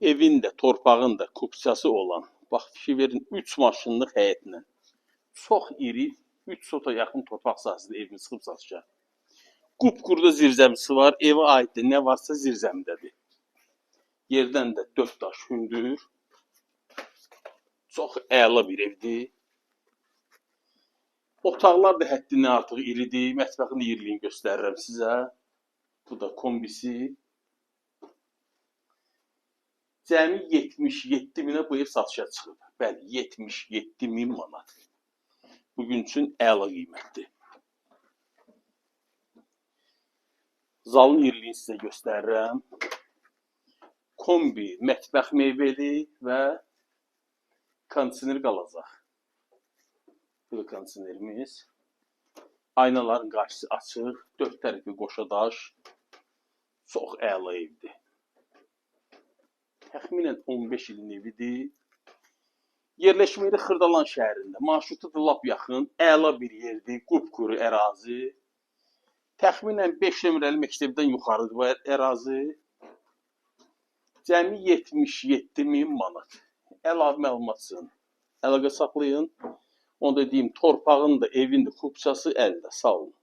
evin də, torpağın da kupçası olan, bax fikir verin, 3 maşınlıq həyətlə, çox iri, 3 sota yaxın torpaq sahəsində evini çıxıb satışa. Qupqurda zirzəmisi var, evə aiddir, nə varsa zirzəmdədir. Yerdən də 4 daş hündür, çox əla bir evdir. Otaqlar da həddindən artıq iridir, mətbəxin iriliğini göstərirəm sizə. Bu da kombisi. Cəmi 77 minə bu ev satışa çıxıb. Bəli, 77 min manat. Bugün üçün əla qiymətdir. Zalın iriliğini sizə göstərirəm. Kombi, mətbəx mebeli və kondisioner qalacaq. Bu da kondisionerimiz. Aynaların qarşısı açıq, 4 tərəfi qoşadaş. Çox əla evdir. Təxminən 15 ilin evidir. Yerləşmə yeri Xırdalan şəhərində. Marşrutu da lap yaxın, əla bir yerdir, qupquru ərazi. Təxminən 5 nömrəli məktəbdən yuxarıdır bu ərazi. Cəmi 77 min manat. Əlavə məlumat üçün əlaqə saxlayın. Onda deyim, torpağın da, evin də kupçası əldə. Sağ olun.